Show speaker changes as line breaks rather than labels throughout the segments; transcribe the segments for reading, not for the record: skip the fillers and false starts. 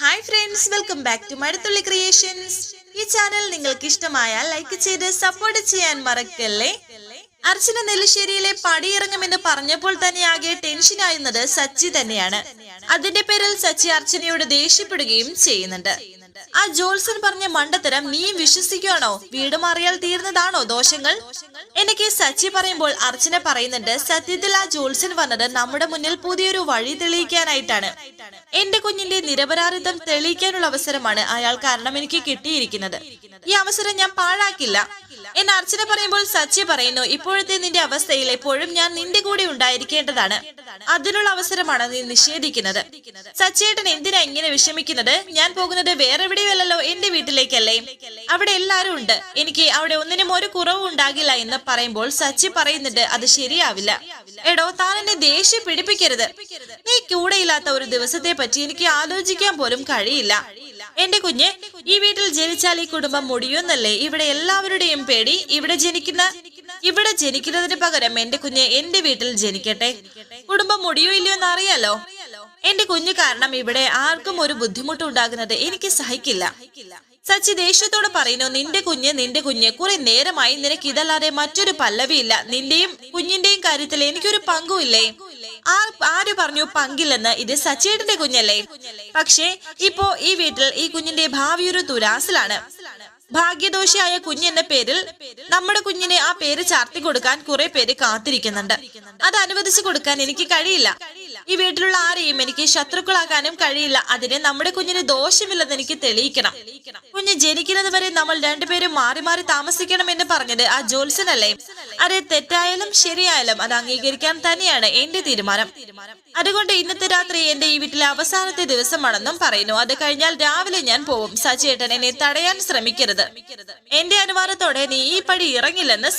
Hi friends, welcome back to Mazhathulli creations. ഈ channel നിങ്ങൾക്ക് ഇഷ്ടമായാൽ ലൈക്ക് ചെയ്ത് സപ്പോർട്ട് ചെയ്യാൻ മറക്കല്ലേ. അർച്ചന നെല്ലിശ്ശേരിയിലെ പടിയിറങ്ങുമെന്ന് പറഞ്ഞപ്പോൾ തന്നെ ആകെ ടെൻഷനായിരുന്നത് സച്ചി തന്നെയാണ്. അതിന്റെ പേരിൽ സച്ചി അർച്ചനയോട് ദേഷ്യപ്പെടുകയും ചെയ്യുന്നുണ്ട്. ആ ജോത്സൻ പറഞ്ഞ മണ്ടത്തരം നീയും വിശ്വസിക്കുകയാണോ? വീട് മാറിയാൽ തീർന്നതാണോ ദോഷങ്ങൾ? എനിക്ക് സച്ചി പറയുമ്പോൾ അർച്ചന പറയുന്നുണ്ട്, സത്യത്തിൽ ആ ജോത്സൻ വന്നത് നമ്മുടെ മുന്നിൽ പുതിയൊരു വഴി തെളിയിക്കാനായിട്ടാണ്. എന്റെ കുഞ്ഞിന്റെ നിരപരാധിത്വം തെളിയിക്കാനുള്ള അവസരമാണ് അയാൾ കാരണം എനിക്ക് കിട്ടിയിരിക്കുന്നത്. ഈ അവസരം ഞാൻ പാഴാക്കില്ല എന്ന് അർച്ചന പറയുമ്പോൾ സച്ചി പറയുന്നു, ഇപ്പോഴത്തെ നിന്റെ അവസ്ഥയിൽ എപ്പോഴും ഞാൻ നിന്റെ കൂടെ ഉണ്ടായിരിക്കേണ്ടതാണ്. അതിനുള്ള അവസരമാണ് നീ നിഷേധിക്കുന്നത്. സച്ചിയേട്ടൻ എന്തിനാ ഇങ്ങനെ വിഷമിക്കുന്നത്? ഞാൻ പോകുന്നത് വേറെ എവിടെയല്ലോ, എന്റെ വീട്ടിലേക്കല്ലേ. അവിടെ എല്ലാരും ഉണ്ട്. എനിക്ക് അവിടെ ഒന്നിനും ഒരു കുറവും ഉണ്ടാകില്ല എന്ന് പറയുമ്പോൾ സച്ചി പറയുന്നുണ്ട്, അത് ശരിയാവില്ല. എടോ, താൻ എന്നെ ദേഷ്യം പിടിപ്പിക്കരുത്. നീ കൂടെയില്ലാത്ത ഒരു ദിവസത്തെ പറ്റി എനിക്ക് ആലോചിക്കാൻ പോലും കഴിയില്ല. എന്റെ കുഞ്ഞ് ഈ വീട്ടിൽ ജനിച്ചാൽ ഈ കുടുംബം മുടിയുന്നല്ലേ ഇവിടെ എല്ലാവരുടെയും പേടി. ഇവിടെ ജനിക്കുന്നതിന് പകരം എന്റെ കുഞ്ഞ് എന്റെ വീട്ടിൽ ജനിക്കട്ടെ. കുടുംബം മുടിയോ ഇല്ലയോ എന്ന് അറിയാലോ. എന്റെ കുഞ്ഞ് കാരണം ഇവിടെ ആർക്കും ഒരു ബുദ്ധിമുട്ട് ഉണ്ടാകുന്നത് എനിക്ക് സഹിക്കില്ല. സച്ചി ദേഷ്യത്തോട് പറയുന്നു, നിന്റെ കുഞ്ഞ് കുറെ നേരമായി നിനക്ക് ഇതല്ലാതെ മറ്റൊരു പല്ലവിയില്ല. നിന്റെയും കുഞ്ഞിന്റെയും കാര്യത്തിൽ എനിക്കൊരു പങ്കുമില്ലേ? ആര് പറഞ്ഞു പങ്കില്ലെന്ന്? ഇത് സച്ചിയേട്ടന്റെ കുഞ്ഞല്ലേ. പക്ഷേ ഇപ്പോ ഈ വീട്ടിൽ ഈ കുഞ്ഞിന്റെ ഭാവി ഒരു തുലാസിലാണ്. ഭാഗ്യദോഷിയായ കുഞ്ഞെന്ന പേരിൽ നമ്മുടെ കുഞ്ഞിനെ ആ പേര് ചാർത്തി കൊടുക്കാൻ കുറെ പേര് കാത്തിരിക്കുന്നുണ്ട്. അത് അനുവദിച്ചു കൊടുക്കാൻ എനിക്ക് കഴിയില്ല. ഈ വീട്ടിലുള്ള ആരെയും എനിക്ക് ശത്രുക്കളാക്കാനും കഴിയില്ല. അതിന് നമ്മുടെ കുഞ്ഞിന് ദോഷമില്ലെന്ന് എനിക്ക് തെളിയിക്കണം. കുഞ്ഞ് ജനിക്കുന്നത് വരെ നമ്മൾ രണ്ടുപേരും മാറി മാറി താമസിക്കണം എന്ന് പറഞ്ഞത് ആ ജോത്സനല്ലേ. അത് തെറ്റായാലും ശരിയായാലും അത് അംഗീകരിക്കാൻ തന്നെയാണ് എന്റെ തീരുമാനം. അതുകൊണ്ട് ഇന്നത്തെ രാത്രി എന്റെ ഈ വീട്ടിലെ അവസാനത്തെ ദിവസമാണെന്നും പറയുന്നു. അത് കഴിഞ്ഞാൽ രാവിലെ ഞാൻ പോവും. സച്ചിയേട്ടൻ എന്നെ തടയാൻ ശ്രമിക്കരുത്. എന്റെ അനുവാദത്തോടെ നീ ഈ പടി ഇറങ്ങില്ലെന്ന്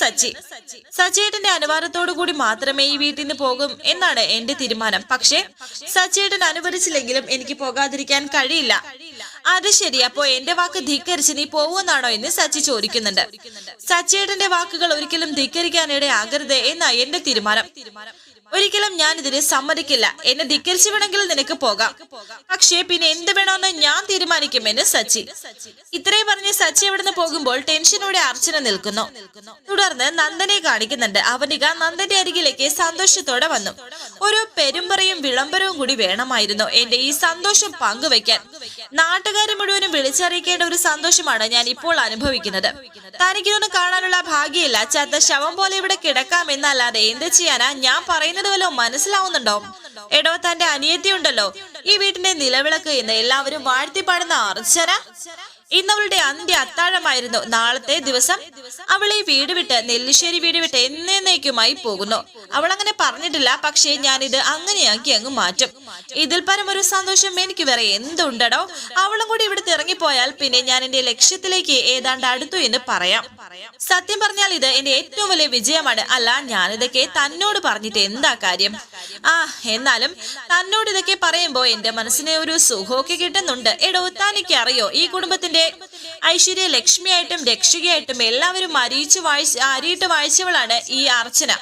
സച്ചിയേട്ടന്റെ അനുവാദത്തോടു കൂടി മാത്രമേ ഈ വീട്ടിൽ നിന്ന് പോകും എന്നാണ് എന്റെ തീരുമാനം. പക്ഷേ സച്ചിയേട്ടൻ അനുവദിച്ചില്ലെങ്കിലും എനിക്ക് പോകാതിരിക്കാൻ കഴിയില്ല. അത് ശരി, അപ്പോ എന്റെ വാക്ക് ധിക്കരിച്ച് നീ പോവുമെന്നാണോ എന്ന് സച്ചി ചോദിക്കുന്നുണ്ട്. സച്ചിയേട്ടന്റെ വാക്കുകൾ ഒരിക്കലും ധിക്കരിക്കാനിടയാകരുത് എന്നാ എന്റെ തീരുമാനം. ഒരിക്കലും ഞാൻ ഇതിന് സമ്മതിക്കില്ല. എന്നെ ധിക്കരിച്ചു വേണമെങ്കിൽ നിനക്ക് പോകാം, പക്ഷേ പിന്നെ എന്ത് വേണമെന്ന് ഞാൻ തീരുമാനിക്കുമെന്ന് സച്ചി. ഇത്രയും പറഞ്ഞ് സച്ചി എവിടുന്ന് പോകുമ്പോൾ ടെൻഷനോടെ അർച്ചന നിൽക്കുന്നു. തുടർന്ന് നന്ദനെ കാണിക്കുന്നുണ്ട്. അവനിക നന്ദന്റെ അരികിലേക്ക് സന്തോഷത്തോടെ വന്നു. ഒരു പെരുമ്പറയും വിളംബരവും കൂടി വേണമായിരുന്നു എന്റെ ഈ സന്തോഷം പങ്കുവെക്കാൻ. നാട്ടുകാരെ മുഴുവനും വിളിച്ചറിയിക്കേണ്ട ഒരു സന്തോഷമാണ് ഞാൻ ഇപ്പോൾ അനുഭവിക്കുന്നത്. തനിക്കൊന്നും കാണാനുള്ള ഭാഗ്യമില്ല. ചത്ത ശവം പോലെ ഇവിടെ കിടക്കാമെന്നല്ലാതെ എന്ത് ചെയ്യാനാ? ഞാൻ പറയുന്നത് വല്ലോ മനസ്സിലാവുന്നുണ്ടോ? എടോ, തന്റെ അനിയത്തി ഉണ്ടല്ലോ ഈ വീട്ടിന്റെ നിലവിളക്ക് എന്ന് എല്ലാവരും വാഴ്ത്തി പാടുന്ന അർച്ചന, ഇന്നവളുടെ അന്ത്യ അത്താഴമായിരുന്നു. നാളത്തെ ദിവസം അവൾ ഈ വീട് വിട്ട് നെല്ലിശ്ശേരി വീട് വിട്ട് എന്നേക്കുമായി പോകുന്നു. അവൾ അങ്ങനെ പറഞ്ഞിട്ടില്ല, പക്ഷേ ഞാനിത് അങ്ങനെയാക്കി അങ്ങ് മാറ്റും. ഇതിൽ പരം ഒരു സന്തോഷം എനിക്ക് വേറെ എന്തുണ്ടോ? അവളും കൂടി ഇവിടുത്തെ ഇറങ്ങിപ്പോയാൽ പിന്നെ ഞാൻ എന്റെ ലക്ഷ്യത്തിലേക്ക് ഏതാണ്ട് അടുത്തു എന്ന് പറയാം. സത്യം പറഞ്ഞാൽ ഇത് എന്റെ ഏറ്റവും വലിയ വിജയമാണ്. അല്ല, ഞാനിതൊക്കെ തന്നോട് പറഞ്ഞിട്ട് എന്താ കാര്യം? എന്നാലും തന്നോട് ഇതൊക്കെ പറയുമ്പോ എന്റെ മനസ്സിന് ഒരു സുഖമൊക്കെ കിട്ടുന്നുണ്ട്. എടോ, തനിക്ക് അറിയോ ഈ കുടുംബത്തിന്റെ ഐശ്വര്യ ലക്ഷ്മിയായിട്ടും രക്ഷകയായിട്ടും എല്ലാവരും അരിയിട്ട് വായിച്ചവളാണ് ഈ അർച്ചന.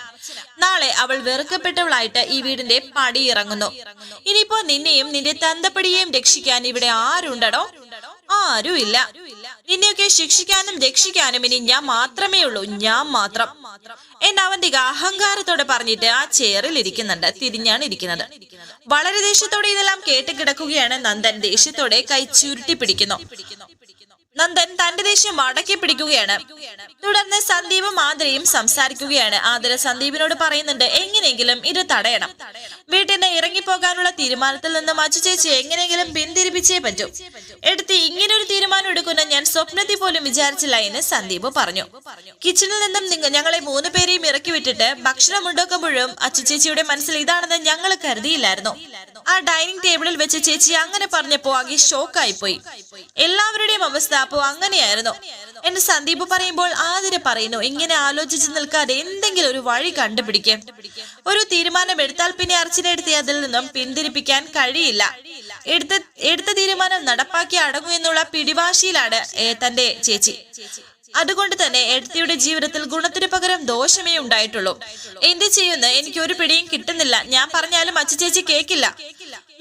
നാളെ അവൾ വെറുക്കപ്പെട്ടവളായിട്ട് ഈ വീടിന്റെ പടി ഇറങ്ങുന്നു. ഇനിയിപ്പോ നിന്നെയും നിന്റെ തന്തപ്പടിയെയും രക്ഷിക്കാൻ ഇവിടെ ആരുണ്ടോ? ആരുമില്ല. നിന്നെയൊക്കെ ശിക്ഷിക്കാനും രക്ഷിക്കാനും ഇനി ഞാൻ മാത്രമേ ഉള്ളൂ, ഞാൻ മാത്രം എന്ന് അവന്റെ അഹങ്കാരത്തോടെ പറഞ്ഞിട്ട് ആ ചെയറിൽ ഇരിക്കുന്നുണ്ട്. തിരിഞ്ഞാണ് ഇരിക്കുന്നത്. വളരെ ദേഷ്യത്തോടെ ഇതെല്ലാം കേട്ട് കിടക്കുകയാണ് നന്ദൻ. ദേഷ്യത്തോടെ കൈ ചുരുട്ടി പിടിക്കുന്നു. നന്ദൻ തന്റെ ദേഷ്യം മടക്കി പിടിക്കുകയാണ്. തുടർന്ന് സന്ദീപും ആതിരയും സംസാരിക്കുകയാണ്. ആതിര സന്ദീപിനോട് പറയുന്നുണ്ട്, എങ്ങനെയെങ്കിലും ഇത് തടയണം. വീട്ടിൽ നിന്ന് ഇറങ്ങിപ്പോകാനുള്ള തീരുമാനത്തിൽ നിന്നും അച്ചു ചേച്ചി എങ്ങനെയെങ്കിലും പിന്തിരിപ്പിച്ചേ പറ്റൂ. എടുത്ത് ഇങ്ങനൊരു തീരുമാനം എടുക്കുന്ന ഞാൻ സ്വപ്നത്തിൽ പോലും വിചാരിച്ചില്ല എന്ന് സന്ദീപ് പറഞ്ഞു. കിച്ചണിൽ നിന്നും ഞങ്ങളെ 3 പേരെയും ഇറക്കി വിട്ടിട്ട് ഭക്ഷണം ഉണ്ടാക്കുമ്പോഴും അച്ചു ചേച്ചിയുടെ മനസ്സിൽ ഇതാണെന്ന് ഞങ്ങൾ കരുതിയില്ലായിരുന്നു. ആ ഡൈനിങ് ടേബിളിൽ വെച്ച് ചേച്ചി അങ്ങനെ പറഞ്ഞപ്പോ ആകെ ഷോക്കായി പോയി. എല്ലാവരുടെയും അവസ്ഥ അപ്പോ അങ്ങനെയായിരുന്നു എന്ന് സന്ദീപ് പറയുമ്പോൾ ആതിര പറയുന്നു, ഇങ്ങനെ ആലോചിച്ച് നിൽക്കാതെ എന്തെങ്കിലും ഒരു വഴി കണ്ടുപിടിക്കും. ഒരു തീരുമാനം എടുത്താൽ പിന്നെ അർച്ചന എടുത്ത് അതിൽ നിന്നും പിന്തിരിപ്പിക്കാൻ കഴിയില്ല. എടുത്ത തീരുമാനം നടപ്പാക്കി അടങ്ങും എന്നുള്ള പിടിവാശിയിലാണ് തന്റെ ചേച്ചി. അതുകൊണ്ട് തന്നെ എഴുത്തിയുടെ ജീവിതത്തിൽ ഗുണത്തിന് പകരം ദോഷമേ ഉണ്ടായിട്ടുള്ളൂ. എന്ത് ചെയ്യുന്ന എനിക്ക് ഒരു പിടിയും കിട്ടുന്നില്ല. ഞാൻ പറഞ്ഞാലും അച്ചു ചേച്ചി കേക്കില്ല.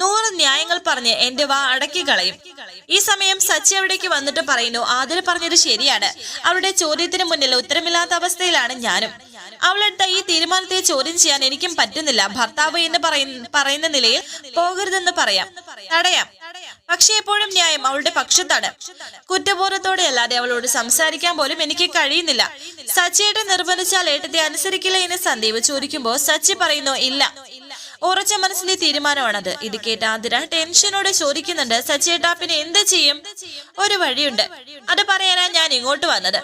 100 ന്യായങ്ങൾ പറഞ്ഞ് എന്റെ വാ അടക്കി കളയും. ഈ സമയം സച്ചി അവിടേക്ക് വന്നിട്ട് പറയുന്നു, ആതിര പറഞ്ഞത് ശരിയാണ്. അവളുടെ ചോദ്യത്തിന് മുന്നിൽ ഉത്തരമില്ലാത്ത അവസ്ഥയിലാണ് ഞാനും. അവളെടുത്ത ഈ തീരുമാനത്തെ ചോദ്യം ചെയ്യാൻ എനിക്കും പറ്റുന്നില്ല. ഭർത്താവ് എന്ന് പറയുന്ന നിലയിൽ പോകരുതെന്ന് തടയാം. പക്ഷെ എപ്പോഴും ന്യായം അവളുടെ പക്ഷത്താണ്. കുറ്റബോധത്തോടെ അല്ലാതെ അവളോട് സംസാരിക്കാൻ പോലും എനിക്ക് കഴിയുന്നില്ല. സച്ചിയേട്ടൻ നിർബന്ധിച്ചാൽ ഏട്ടത്തെ അനുസരിക്കില്ല എന്ന് സന്ദീപ് ചോദിക്കുമ്പോൾ സച്ചി പറയുന്നു, ഇല്ല, ഉറച്ച മനസ്സിന്റെ തീരുമാനമാണത്. ഇത് കേട്ട ആതിര ടെൻഷനോടെ ചോദിക്കുന്നുണ്ട്, സച്ചിയേട്ടാ പിന്നെ എന്ത് ചെയ്യും? ഒരു വഴിയുണ്ട്, അത് പറയാനാ ഞാൻ ഇങ്ങോട്ട് വന്നത്.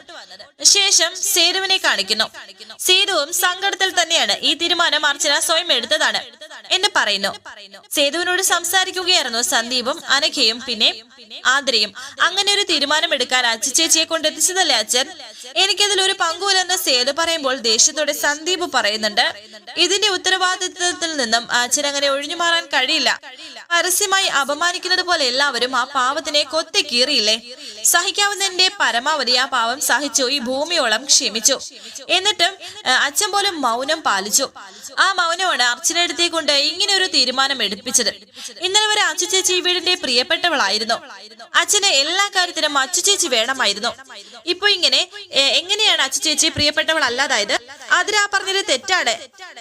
ശേഷം സേതുവിനെ കാണിക്കുന്നു. സേതുവും സങ്കടത്തിൽ തന്നെയാണ്. ഈ തീരുമാനം അർച്ചന സ്വയം എടുത്തതാണ് എന്ന് പറയുന്നു. സേതുവിനോട് സംസാരിക്കുകയായിരുന്നു സന്ദീപും അനഘയും പിന്നെ ആതിരയും. അങ്ങനെ ഒരു തീരുമാനം എടുക്കാൻ അച്ചുചേച്ചിയെ കൊണ്ട് എത്തിച്ചതല്ലേ അച്ഛൻ? എനിക്കതിൽ ഒരു പങ്കുമില്ലെന്ന് സേതു പറയുമ്പോൾ ദേഷ്യത്തോടെ സന്ദീപ് പറയുന്നുണ്ട്, ഇതിന്റെ ഉത്തരവാദിത്വത്തിൽ നിന്നും അച്ഛൻ അങ്ങനെ ഒഴിഞ്ഞു മാറാൻ കഴിയില്ല. പരസ്യമായി അപമാനിക്കുന്നത് പോലെ എല്ലാവരും ആ പാവത്തിനെ കൊത്തിക്കീറിയില്ലേ? സഹിക്കാവുന്നതിന്റെ പരമാവധി ആ പാവം സഹിച്ചു. ഈ ഭൂമിയോളം ക്ഷമിച്ചു. എന്നിട്ടും അച്ഛൻ പോലും മൗനം പാലിച്ചു. ആ മൗനമാണ് അർച്ചനയെടുത്തേ കൊണ്ട് ഇങ്ങനെ ഒരു തീരുമാനം എടുപ്പിച്ചത്. ഇന്നലെ വരെ അച്ചുചേച്ചി വീടിന്റെ പ്രിയപ്പെട്ടവളായിരുന്നു. അച്ഛന് എല്ലാ കാര്യത്തിനും അച്ചുചേച്ചി വേണമായിരുന്നു. ഇപ്പൊ എങ്ങനെയാണ് അച്ചുചേച്ചി പ്രിയപ്പെട്ടവളല്ലാതായത്? അതിരാ പറഞ്ഞത് തെറ്റാണ്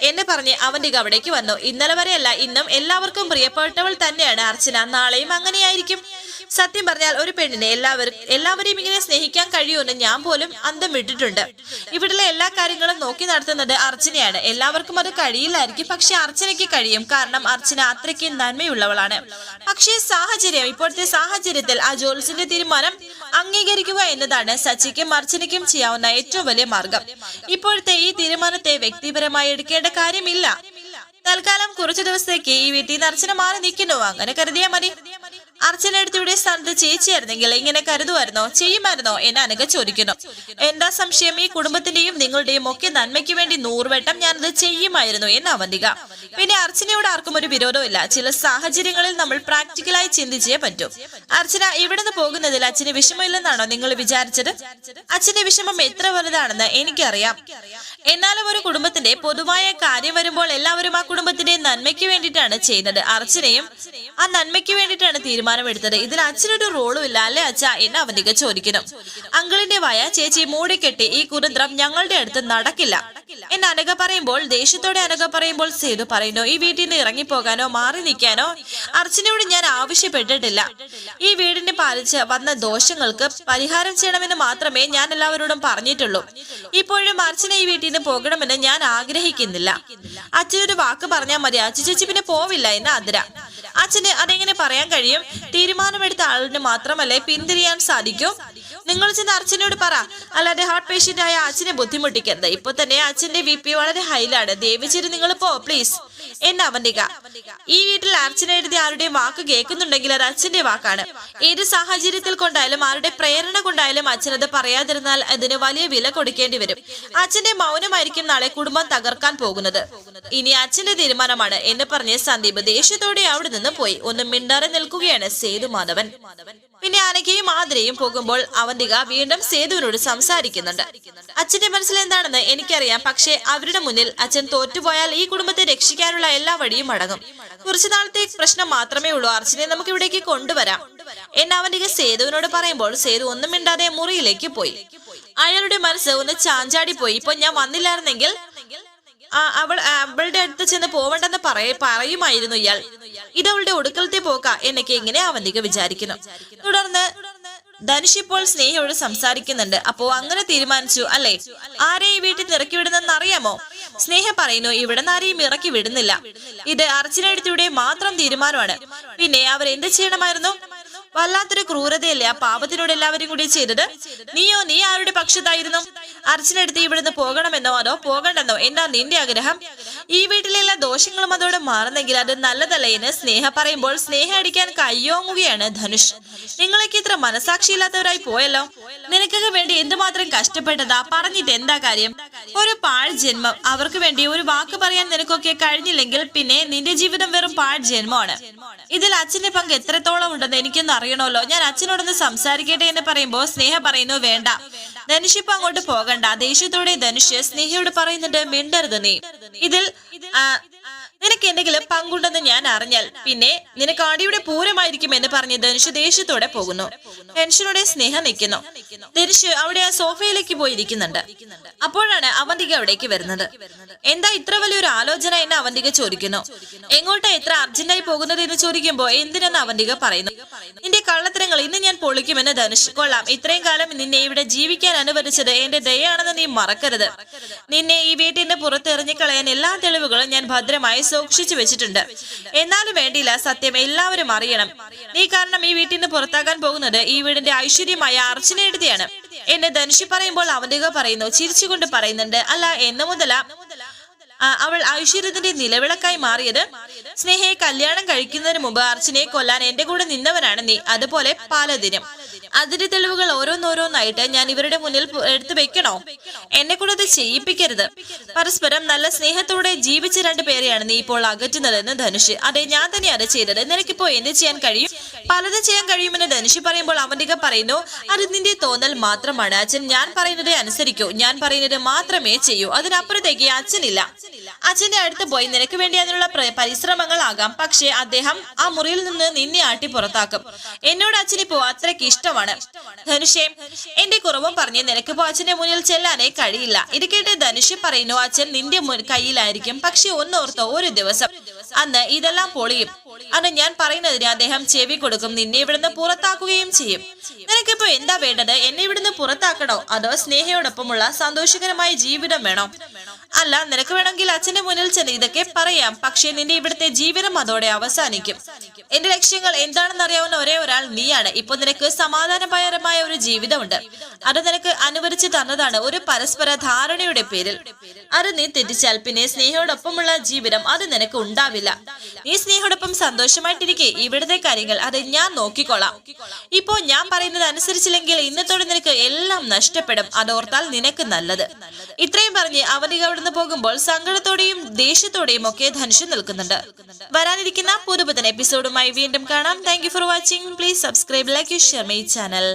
എന്ന് പറഞ്ഞ് അവന്തിക അവിടേക്ക് വന്നു. ഇന്നലെ വരെയല്ല, ഇന്നും എല്ലാവർക്കും പ്രിയപ്പെട്ടവൾ തന്നെയാണ് അർച്ചന. നാളെയും അങ്ങനെയായിരിക്കും. സത്യം പറഞ്ഞാൽ ഒരു പെണ്ണിനെ എല്ലാവരെയും ഇങ്ങനെ സ്നേഹിക്കാൻ കഴിയുമെന്ന് ഞാൻ പോലും അന്തം വിട്ടിട്ടുണ്ട്. ഇവിടുള്ള എല്ലാ കാര്യങ്ങളും നോക്കി നടത്തുന്നത് അർച്ചനയാണ്. എല്ലാവർക്കും അത് കഴിയില്ലായിരിക്കും, പക്ഷെ അർച്ചനയ്ക്ക് കഴിയും. കാരണം അർച്ചന അത്രയ്ക്ക് നന്മയുള്ളവളാണ്. പക്ഷേ ഇപ്പോഴത്തെ സാഹചര്യത്തിൽ ആ ജോൽസിന്റെ തീരുമാനം അംഗീകരിക്കുക എന്നതാണ് സച്ചിക്കും അർച്ചനയ്ക്കും ചെയ്യാവുന്ന ഏറ്റവും വലിയ മാർഗം. ഇപ്പോഴത്തെ ഈ തീരുമാനത്തെ വ്യക്തിപരമായി എടുക്കേണ്ട കാര്യമില്ല. തൽക്കാലം കുറച്ചു ദിവസത്തേക്ക് ഈ വീട്ടിൽ നിന്ന് അർച്ചന മാറി നിൽക്കുന്നു. അങ്ങനെ കരുതിയാൽ മതി. അർച്ചന എടുത്തിയുടെ സ്ഥാനത്ത് ചേച്ചിയായിരുന്നെങ്കിൽ ഇങ്ങനെ ചെയ്യുമായിരുന്നോ എന്ന് അനഘ ചോദിക്കുന്നു. എന്താ സംശയം? ഈ കുടുംബത്തിന്റെയും നിങ്ങളുടെയും ഒക്കെ നന്മയ്ക്ക് വേണ്ടി 100 വട്ടം ഞാനത് ചെയ്യുമായിരുന്നു എന്ന് അവന്തിക. പിന്നെ അർച്ചനയോട് ആർക്കും ഒരു വിരോധവും ഇല്ല. ചില സാഹചര്യങ്ങളിൽ നമ്മൾ പ്രാക്ടിക്കലായി ചിന്തിച്ചേ പറ്റൂ. അർച്ചന ഇവിടുന്ന് പോകുന്നതിൽ അച്ഛന് വിഷമമില്ലെന്നാണോ നിങ്ങൾ വിചാരിച്ചത്? അച്ഛന്റെ വിഷമം എത്ര വലുതാണെന്ന് എനിക്കറിയാം. എന്നാലും ഒരു കുടുംബത്തിന്റെ പൊതുവായ കാര്യം വരുമ്പോൾ എല്ലാവരും ആ കുടുംബത്തിന്റെ നന്മയ്ക്ക് വേണ്ടിയിട്ടാണ് ചെയ്യുന്നത്. അർച്ചനയും ആ നന്മയ്ക്ക് വേണ്ടിയിട്ടാണ് തീരുമാനമെടുത്തത്. ഇതിൽ അച്ഛനൊരു റോളും ഇല്ല അല്ലേ അച്ഛ എന്ന് അവന്തിക ചോദിക്കുന്നു. അങ്കിളിന്റെ വായ ചേച്ചി മൂടിക്കെട്ടി ഈ കുതന്ത്രം ഞങ്ങളുടെ അടുത്ത് നടക്കില്ല എന്ന് അനഘ പറയുമ്പോൾ ദേഷ്യത്തോടെ അനഘ പറയുമ്പോൾ സേതു പറയുന്നു, ഈ വീട്ടിൽ നിന്ന് ഇറങ്ങിപ്പോകാനോ മാറി നിൽക്കാനോ അർച്ചനയോട് ഞാൻ ആവശ്യപ്പെട്ടിട്ടില്ല. ഈ വീടിന് പാലിച്ച് വന്ന ദോഷങ്ങൾക്ക് പരിഹാരം ചെയ്യണമെന്ന് മാത്രമേ ഞാൻ എല്ലാവരോടും പറഞ്ഞിട്ടുള്ളൂ. ഇപ്പോഴും അർച്ചന ഈ വീട്ടിൽ നിന്ന് പോകണമെന്ന് ഞാൻ ആഗ്രഹിക്കുന്നില്ല. അച്ഛനൊരു വാക്ക് പറഞ്ഞാൽ മതി, അച്ഛ ചേച്ചി പിന്നെ പോവില്ല എന്ന് ആതിര. അച്ഛന് അതെങ്ങനെ പറയാൻ കഴിയും? തീരുമാനമെടുത്ത ആളിന് മാത്രമല്ലേ പിന്തിരിയാൻ സാധിക്കൂ. നിങ്ങൾ ചെന്ന് അർച്ചനയോട് പറ, അല്ലാതെ ഹാർട്ട് പേഷ്യന്റ് ആയ അച്ഛനെ ബുദ്ധിമുട്ടിക്കരുത്. ഇപ്പൊ തന്നെ അച്ഛന്റെ BP വളരെ ഹൈലാണ്. ദേവിച്ചേരി നിങ്ങൾ പോ പ്ലീസ് എന്ന് അവന്തിക. ഈ വീട്ടിൽ അർച്ചന എഴുതി ആരുടെയും വാക്ക് കേൾക്കുന്നുണ്ടെങ്കിൽ അത് അച്ഛന്റെ വാക്കാണ്. ഏത് സാഹചര്യത്തിൽ കൊണ്ടായാലും ആരുടെ പ്രേരണ കൊണ്ടായാലും അച്ഛനത് പറയാതിരുന്നാൽ അതിന് വലിയ വില കൊടുക്കേണ്ടി വരും. അച്ഛന്റെ മൗനമായിരിക്കും നാളെ കുടുംബം തകർക്കാൻ പോകുന്നത്. ഇനി അച്ഛന്റെ തീരുമാനമാണ് എന്ന് പറഞ്ഞ് സന്ദീപ് ദേഷ്യത്തോടെ അവിടെ നിന്ന് പോയി. ഒന്നും മിണ്ടാതെ നിൽക്കുകയാണ് സേതുമാധവൻ. പിന്നെ അനഘയും ആതിരയും പോകുമ്പോൾ അവന്തിക വീണ്ടും സേതുവിനോട് സംസാരിക്കുന്നുണ്ട്. അച്ഛന്റെ മനസ്സിൽ എന്താണെന്ന് എനിക്കറിയാം, പക്ഷെ അവരുടെ മുന്നിൽ അച്ഛൻ തോറ്റുപോയാൽ ഈ കുടുംബത്തെ രക്ഷിക്കാനുള്ള എല്ലാ വഴിയും അടങ്ങും. കുറച്ചു നാളത്തെ പ്രശ്നം മാത്രമേ ഉള്ളൂ. അർച്ചനെ നമുക്ക് ഇവിടേക്ക് കൊണ്ടുവരാം എന്ന് അവന്തിക സേതുവിനോട് പറയുമ്പോൾ സേതു ഒന്നും മിണ്ടാതെ മുറിയിലേക്ക് പോയി. അയാളുടെ മനസ്സ് ഒന്ന് ചാഞ്ചാടി പോയി. ഇപ്പൊ ഞാൻ വന്നില്ലായിരുന്നെങ്കിൽ അവളുടെ അടുത്ത് ചെന്ന് പോവണ്ടെന്ന് പറയുമായിരുന്നു ഇയാൾ. ഇതവളുടെ ഒടുക്കലത്തെ പോക്ക എന്നൊക്കെ ഇങ്ങനെ അവന്തിക വിചാരിക്കുന്നു. തുടർന്ന് ധനുഷ് ഇപ്പോൾ സ്നേഹയോട് സംസാരിക്കുന്നുണ്ട്. അപ്പോ അങ്ങനെ തീരുമാനിച്ചു അല്ലെ? ആരെ ഈ വീട്ടിൽ ഇറക്കി വിടുന്നെന്ന് അറിയാമോ? സ്നേഹ പറയുന്നു, ഇവിടെ നിന്ന് ആരെയും ഇറക്കി വിടുന്നില്ല. ഇത് അർച്ചനയുടെ മാത്രം തീരുമാനമാണ്. പിന്നെ അവരെന്ത് ചെയ്യണമായിരുന്നു? വല്ലാത്തൊരു ക്രൂരതയല്ലേ ആ പാപത്തിനോട് എല്ലാവരും കൂടി ചെയ്തത്? നീ ആരുടെ പക്ഷത്തായിരുന്നു? അർച്ചനടുത്ത് ഇവിടുന്ന് പോകണമെന്നോ അതോ പോകണ്ടെന്നോ എന്നാ നിന്റെ ആഗ്രഹം? ഈ വീട്ടിലെ എല്ലാ ദോഷങ്ങളും അതോടെ മാറുന്നെങ്കിൽ അത് നല്ലതല്ല എന്ന് സ്നേഹ പറയുമ്പോൾ സ്നേഹ അടിക്കാൻ കയ്യോങ്ങുകയാണ് ധനുഷ്. നിങ്ങളൊക്കെ ഇത്ര മനസാക്ഷിയില്ലാത്തവരായി പോയല്ലോ. നിനക്കൊക്കെ വേണ്ടി എന്തുമാത്രം കഷ്ടപ്പെട്ടതാ, പറഞ്ഞിട്ട് എന്താ കാര്യം? ഒരു പാഴ് ജന്മം. അവർക്ക് വേണ്ടി ഒരു വാക്ക് പറയാൻ നിനക്കൊക്കെ കഴിഞ്ഞില്ലെങ്കിൽ പിന്നെ നിന്റെ ജീവിതം വെറും പാഴ് ജന്മമാണ്. ഇതിൽ അച്ഛന്റെ പങ്ക് എത്രത്തോളം ഉണ്ടെന്ന് എനിക്കൊന്ന് അറിയണമല്ലോ. ഞാൻ അച്ഛനോടൊന്ന് സംസാരിക്കട്ടെ എന്ന് പറയുമ്പോൾ സ്നേഹ പറയുന്നു, വേണ്ട, ധനുഷ് ഇപ്പൊ അങ്ങോട്ട് പോകണ്ട. ദേഷ്യത്തോടെ ധനുഷ് സ്നേഹയോട് പറയുന്നുണ്ട്, മിണ്ടരുത് നീ. ഇതിൽ നിനക്ക് എന്തെങ്കിലും പങ്കുണ്ടെന്ന് ഞാൻ അറിഞ്ഞാൽ പിന്നെ നിനക്ക് അടിയുടെ പൂരമായിരിക്കും എന്ന് പറഞ്ഞ് ധനുഷ് ദേഷ്യത്തോടെ പോകുന്നു. ടെൻഷനോടെ സ്നേഹം നിൽക്കുന്നു. ധനുഷ് അവിടെ ആ സോഫയിലേക്ക് പോയിരിക്കുന്നുണ്ട്. അപ്പോഴാണ് അവന്തിക അവിടേക്ക് വരുന്നത്. എന്താ ഇത്ര വലിയൊരു ആലോചന എന്ന് അവന്തിക ചോദിക്കുന്നു. എങ്ങോട്ടാ ഇത്ര അർജന്റായി പോകുന്നത് എന്ന് ചോദിക്കുമ്പോ എന്തിനെന്ന് അവന്തിക പറയുന്നു. നിന്റെ കള്ളത്തരങ്ങൾ ഇന്ന് ഞാൻ പൊളിക്കുമെന്ന് ധനുഷ്. കൊള്ളാം, ഇത്രയും കാലം നിന്നെ ഇവിടെ ജീവിക്കാൻ അനുവദിച്ചത് എന്റെ ദയാണെന്ന് നീ മറക്കരുത്. നിന്നെ ഈ വീട്ടിന്റെ പുറത്ത് എറിഞ്ഞുകളയാൻ എല്ലാ തെളിവുകളും ഞാൻ ഭദ്രമായി സൂക്ഷിച്ചു വെച്ചിട്ടുണ്ട്. എന്നാലും വേണ്ടിയില്ല, സത്യം എല്ലാവരും അറിയണം. നീ കാരണം ഈ വീട്ടിൽ നിന്ന് പുറത്താക്കാൻ പോകുന്നത് ഈ വീടിന്റെ ഐശ്വര്യമായ അർച്ചനയെടുത്തിയാണ് എന്നെ ധനുഷ് പറയുമ്പോൾ അവന്തിക പറയുന്നു, ചിരിച്ചുകൊണ്ട് പറയുന്നുണ്ട്. അല്ല, എന്ന് മുതലാ അവൾ ഐശ്വര്യത്തിന്റെ നിലവിളക്കായി മാറിയത്? സ്നേഹയെ കല്യാണം കഴിക്കുന്നതിന് മുമ്പ് അർച്ചനയെ കൊല്ലാൻ എന്റെ കൂടെ നിന്നവനാണ് നീ. അതുപോലെ പലതിനും അതിന്റെ തെളിവുകൾ ഓരോന്നോരോന്നായിട്ട് ഞാൻ ഇവരുടെ മുന്നിൽ എടുത്തു വെക്കണോ? എന്നെ കൂടെ അത് ചെയ്യിപ്പിക്കരുത്. പരസ്പരം നല്ല സ്നേഹത്തോടെ ജീവിച്ച രണ്ടു പേരെയാണ് നീ ഇപ്പോൾ അകറ്റുന്നതെന്ന് ധനുഷ്. അതെ, ഞാൻ തന്നെയാണ് ചെയ്തത്. നിനക്കിപ്പോ എന്ത് ചെയ്യാൻ കഴിയും? പലതും ചെയ്യാൻ കഴിയുമെന്ന് ധനുഷ് പറയുമ്പോൾ അവന്തിക പറയുന്നു, അത് നിന്റെ തോന്നൽ മാത്രമാണ്. അച്ഛൻ ഞാൻ പറയുന്നത് അനുസരിക്കൂ, ഞാൻ പറയുന്നത് മാത്രമേ ചെയ്യൂ. അതിനപ്പുറത്തേക്ക് അച്ഛനില്ല. അച്ഛന്റെ അടുത്ത് പോയി നിനക്ക് വേണ്ടി അതിനുള്ള പരിശ്രമങ്ങൾ ആകാം. പക്ഷെ അദ്ദേഹം ആ മുറിയിൽ നിന്ന് നിന്നെ ആട്ടി പുറത്താക്കും. എന്നോട് അച്ഛനിപ്പോ അത്രയ്ക്ക് ഇഷ്ടമാണ്. ധനുഷേ, എന്റെ കുറവും പറഞ്ഞ് നിനക്കിപ്പോ അച്ഛന്റെ മുന്നിൽ ചെല്ലാനേ കഴിയില്ല. ഇത് കേട്ട് ധനുഷ് പറയുന്നു, അച്ഛൻ നിന്റെ കയ്യിലായിരിക്കും. പക്ഷെ ഒന്നോർത്തോ, ഒരു ദിവസം അന്ന് ഇതെല്ലാം പൊളിയും. അന്ന് ഞാൻ പറയുന്നതിന് അദ്ദേഹം ചെവി കൊടുക്കും. നിന്നെ ഇവിടുന്ന് പുറത്താക്കുകയും ചെയ്യും. നിനക്കിപ്പോ എന്താ വേണ്ടത്? എന്നെ ഇവിടുന്ന് പുറത്താക്കണോ, അതോ സ്നേഹയോടൊപ്പമുള്ള സന്തോഷകരമായ ജീവിതം വേണോ? അല്ല, നിനക്ക് വേണമെങ്കിൽ അച്ഛന്റെ മുന്നിൽ ചെന്ന് ഇതൊക്കെ പറയാം. പക്ഷെ നിന്റെ ഇവിടുത്തെ ജീവിതം അതോടെ അവസാനിക്കും. എന്റെ ലക്ഷ്യങ്ങൾ എന്താണെന്ന് അറിയാവുന്ന ഒരേ ഒരാൾ നീയാണ്. ഇപ്പൊ നിനക്ക് സമാധാനപരമായ ഒരു ജീവിതമുണ്ട്. അത് നിനക്ക് അനുവദിച്ചു തന്നതാണ് ഒരു പരസ്പര ധാരണയുടെ പേരിൽ. അത് നീ തെറ്റിച്ചാൽ പിന്നെ സ്നേഹയോടൊപ്പമുള്ള ജീവിതം അത് നിനക്ക് ഉണ്ടാവില്ല. നീ സ്നേഹയോടൊപ്പം സന്തോഷമായിട്ടിരിക്കെ ഇവിടുത്തെ കാര്യങ്ങൾ അത് ഞാൻ നോക്കിക്കൊള്ളാം. ഇപ്പോ ഞാൻ പറയുന്നത് അനുസരിച്ചില്ലെങ്കിൽ ഇന്നത്തോടെ നിനക്ക് എല്ലാം നഷ്ടപ്പെടും. അതോർത്താൽ നിനക്ക് നല്ലത്. ഇത്രയും പറഞ്ഞ് അവന്തിക അവിടുന്ന് പോകുമ്പോൾ സങ്കടത്തോടെയും ദേഷ്യത്തോടെയും ഒക്കെ ധനുഷ് നിൽക്കുന്നുണ്ട്. വരാനിരിക്കുന്ന പുതുപുത്തൻ എപ്പിസോഡുമായി വീണ്ടും കാണാം. Thank you for watching. Please subscribe, like, share my channel.